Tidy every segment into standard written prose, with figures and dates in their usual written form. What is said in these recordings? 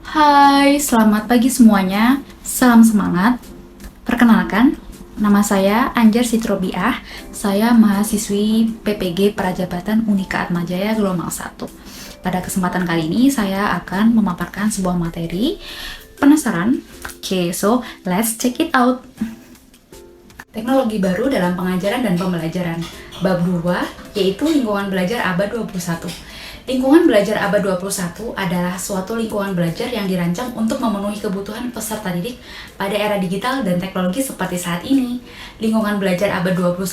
Hai, selamat pagi semuanya. Salam semangat. Perkenalkan, nama saya Anjar Sitrobiah. Saya mahasiswi PPG Prajabatan Unika Atmajaya Gelombang 1. Pada kesempatan kali ini saya akan memaparkan sebuah materi. Penasaran? Oke, so let's check it out. Teknologi baru dalam pengajaran dan pembelajaran. Bab 2, yaitu lingkungan belajar abad 21. Lingkungan belajar abad 21 adalah suatu lingkungan belajar yang dirancang untuk memenuhi kebutuhan peserta didik pada era digital dan teknologi seperti saat ini. Lingkungan belajar abad 21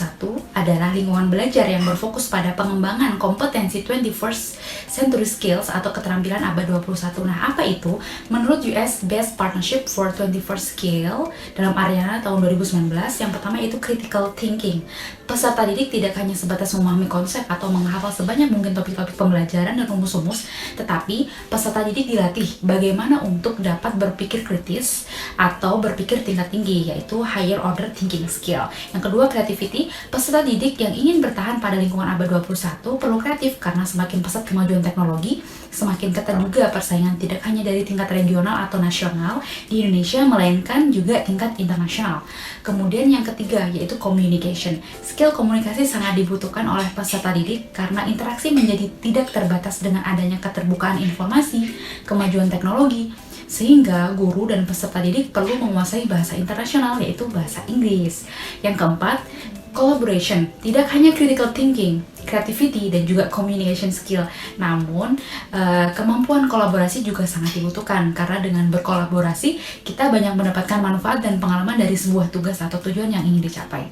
adalah lingkungan belajar yang berfokus pada pengembangan kompetensi 21st century skills atau keterampilan abad 21. Nah, apa itu? Menurut US Best Partnership for 21st Skill dalam Ariana tahun 2019, yang pertama itu critical thinking. Peserta didik tidak hanya sebatas memahami konsep atau menghafal sebanyak mungkin topik-topik pembelajaran dan rumus-rumus, tetapi peserta didik dilatih bagaimana untuk dapat berpikir kritis atau berpikir tingkat tinggi, yaitu higher order thinking skill. Yang kedua, creativity. Peserta didik yang ingin bertahan pada lingkungan abad 21 perlu kreatif karena semakin pesat kemajuan teknologi, semakin ketat juga persaingan tidak hanya dari tingkat regional atau nasional di Indonesia, melainkan juga tingkat internasional. Kemudian yang ketiga, yaitu communication. Skill komunikasi sangat dibutuhkan oleh peserta didik karena interaksi menjadi tidak terbatas dengan adanya keterbukaan informasi, kemajuan teknologi, sehingga guru dan peserta didik perlu menguasai bahasa internasional, yaitu bahasa Inggris. Yang keempat, collaboration. Tidak hanya critical thinking, creativity, dan juga communication skill, namun kemampuan kolaborasi juga sangat dibutuhkan karena dengan berkolaborasi kita banyak mendapatkan manfaat dan pengalaman dari sebuah tugas atau tujuan yang ingin dicapai.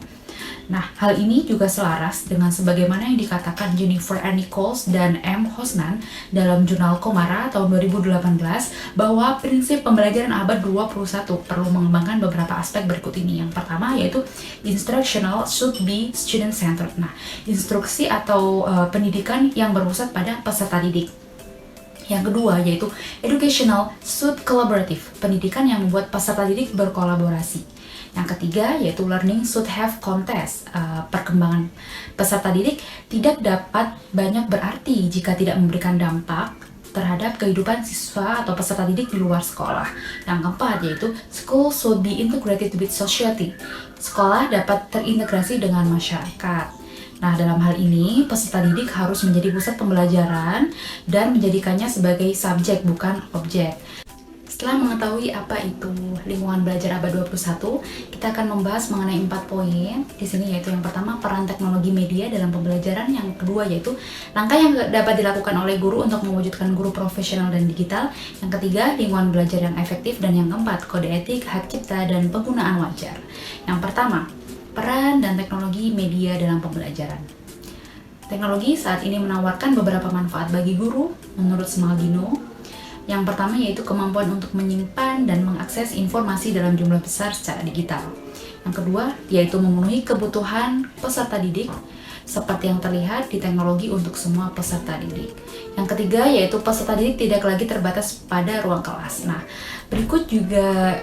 Nah, hal ini juga selaras dengan sebagaimana yang dikatakan Jennifer R. Nichols dan M. Hosnan dalam jurnal Komara tahun 2018 bahwa prinsip pembelajaran abad 21 perlu mengembangkan beberapa aspek berikut ini. Yang pertama yaitu instructional should be student-centered. Nah, instruksi atau pendidikan yang berpusat pada peserta didik. Yang kedua yaitu educational should collaborative, pendidikan yang membuat peserta didik berkolaborasi. Yang ketiga yaitu learning should have context, perkembangan peserta didik tidak dapat banyak berarti jika tidak memberikan dampak terhadap kehidupan siswa atau peserta didik di luar sekolah. Yang keempat yaitu school should be integrated with society, sekolah dapat terintegrasi dengan masyarakat. Nah, dalam hal ini, peserta didik harus menjadi pusat pembelajaran dan menjadikannya sebagai subjek, bukan objek. Setelah mengetahui apa itu lingkungan belajar abad 21, kita akan membahas mengenai 4 poin di sini, yaitu yang pertama, peran teknologi media dalam pembelajaran. Yang kedua yaitu langkah yang dapat dilakukan oleh guru untuk mewujudkan guru profesional dan digital. Yang ketiga, lingkungan belajar yang efektif. Dan yang keempat, kode etik, hak cipta, dan penggunaan wajar. Yang pertama, peran dan teknologi media dalam pembelajaran. Teknologi saat ini menawarkan beberapa manfaat bagi guru menurut Smaldino. Yang pertama yaitu kemampuan untuk menyimpan dan mengakses informasi dalam jumlah besar secara digital. Yang kedua yaitu memenuhi kebutuhan peserta didik seperti yang terlihat di teknologi untuk semua peserta didik. Yang ketiga yaitu peserta didik tidak lagi terbatas pada ruang kelas. Nah, berikut juga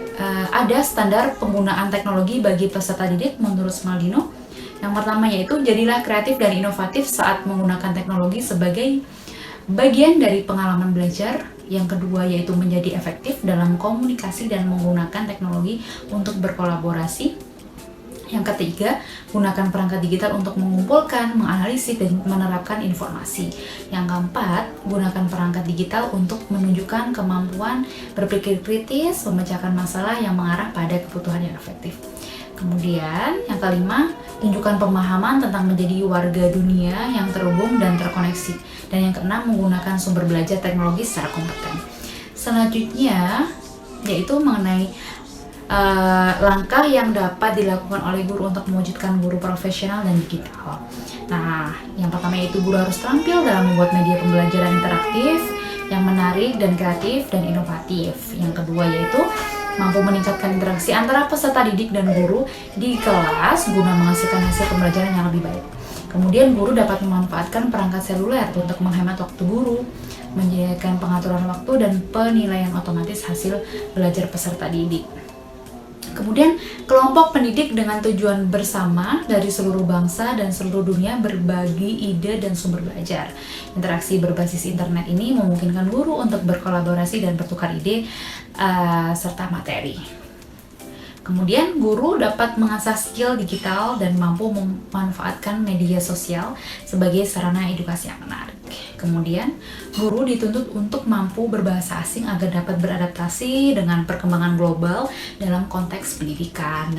ada standar penggunaan teknologi bagi peserta didik menurut Smaldino. Yang pertama yaitu jadilah kreatif dan inovatif saat menggunakan teknologi sebagai bagian dari pengalaman belajar. Yang kedua yaitu menjadi efektif dalam komunikasi dan menggunakan teknologi untuk berkolaborasi. Yang ketiga, gunakan perangkat digital untuk mengumpulkan, menganalisis, dan menerapkan informasi. Yang keempat, gunakan perangkat digital untuk menunjukkan kemampuan berpikir kritis, memecahkan masalah yang mengarah pada kebutuhan yang efektif. Kemudian, yang kelima, tunjukkan pemahaman tentang menjadi warga dunia yang terhubung dan terkoneksi. Dan yang keenam, menggunakan sumber belajar teknologi secara kompeten. Selanjutnya, yaitu mengenai langkah yang dapat dilakukan oleh guru untuk mewujudkan guru profesional dan digital. Nah, yang pertama yaitu guru harus terampil dalam membuat media pembelajaran interaktif yang menarik dan kreatif dan inovatif. Yang kedua yaitu mampu meningkatkan interaksi antara peserta didik dan guru di kelas guna menghasilkan hasil pembelajaran yang lebih baik. Kemudian guru dapat memanfaatkan perangkat seluler untuk menghemat waktu guru, menyediakan pengaturan waktu dan penilaian otomatis hasil belajar peserta didik. Kemudian, kelompok pendidik dengan tujuan bersama dari seluruh bangsa dan seluruh dunia berbagi ide dan sumber belajar. Interaksi berbasis internet ini memungkinkan guru untuk berkolaborasi dan bertukar ide serta materi. Kemudian, guru dapat mengasah skill digital dan mampu memanfaatkan media sosial sebagai sarana edukasi yang menarik. Kemudian, guru dituntut untuk mampu berbahasa asing agar dapat beradaptasi dengan perkembangan global dalam konteks pendidikan.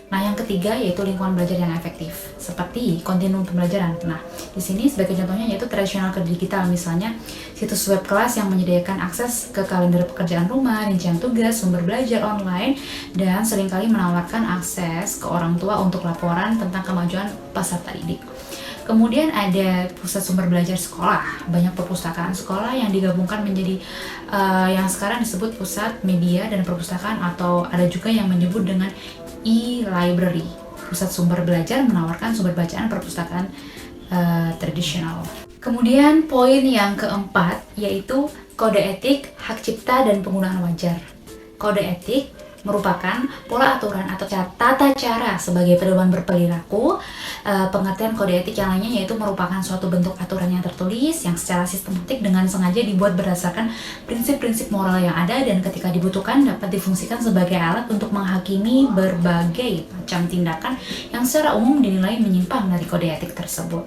Nah, yang ketiga yaitu lingkungan belajar yang efektif, seperti kontinum pembelajaran. Nah, di sini sebagai contohnya yaitu tradisional ke digital, misalnya situs web kelas yang menyediakan akses ke kalender pekerjaan rumah, rincian tugas, sumber belajar online, dan seringkali menawarkan akses ke orang tua untuk laporan tentang kemajuan peserta didik. Kemudian ada pusat sumber belajar sekolah, banyak perpustakaan sekolah yang digabungkan menjadi yang sekarang disebut pusat media dan perpustakaan, atau ada juga yang menyebut dengan e-library. Pusat sumber belajar menawarkan sumber bacaan perpustakaan tradisional. Kemudian poin yang keempat yaitu kode etik, hak cipta, dan penggunaan wajar. Kode etik merupakan pola aturan atau tata cara sebagai pedoman berperilaku. Pengertian kode etik yang lainnya yaitu merupakan suatu bentuk aturan yang tertulis yang secara sistematik dengan sengaja dibuat berdasarkan prinsip-prinsip moral yang ada dan ketika dibutuhkan dapat difungsikan sebagai alat untuk menghakimi berbagai macam tindakan yang secara umum dinilai menyimpang dari kode etik tersebut.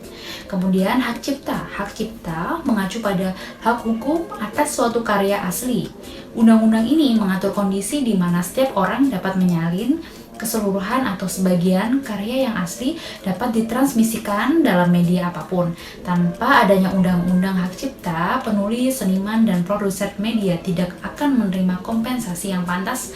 Kemudian hak cipta. Hak cipta mengacu pada hak hukum atas suatu karya asli. Undang-undang ini mengatur kondisi di mana setiap orang dapat menyalin keseluruhan atau sebagian karya yang asli dapat ditransmisikan dalam media apapun. Tanpa adanya undang-undang hak cipta, penulis, seniman, dan produser media tidak akan menerima kompensasi yang pantas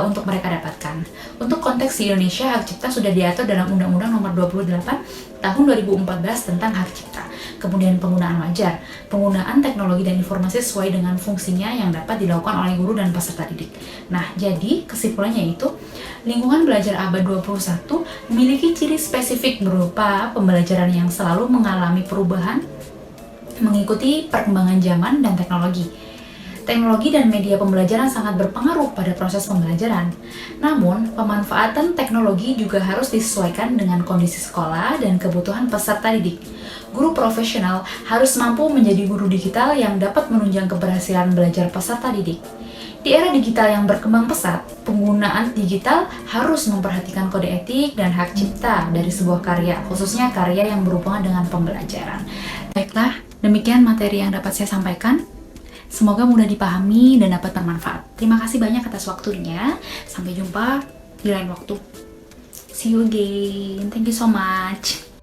untuk mereka dapatkan. Untuk konteks di Indonesia, hak cipta sudah diatur dalam Undang-Undang Nomor 28 Tahun 2014 tentang hak cipta. Kemudian penggunaan wajar, penggunaan teknologi dan informasi sesuai dengan fungsinya yang dapat dilakukan oleh guru dan peserta didik. Nah, jadi kesimpulannya itu lingkungan belajar abad 21 memiliki ciri spesifik berupa pembelajaran yang selalu mengalami perubahan mengikuti perkembangan zaman dan teknologi. Teknologi dan media pembelajaran sangat berpengaruh pada proses pembelajaran. Namun, pemanfaatan teknologi juga harus disesuaikan dengan kondisi sekolah dan kebutuhan peserta didik. Guru profesional harus mampu menjadi guru digital yang dapat menunjang keberhasilan belajar peserta didik. Di era digital yang berkembang pesat, penggunaan digital harus memperhatikan kode etik dan hak cipta dari sebuah karya, khususnya karya yang berhubungan dengan pembelajaran. Baiklah, demikian materi yang dapat saya sampaikan. Semoga mudah dipahami dan dapat bermanfaat. Terima kasih banyak atas waktunya. Sampai jumpa di lain waktu. See you again. Thank you so much.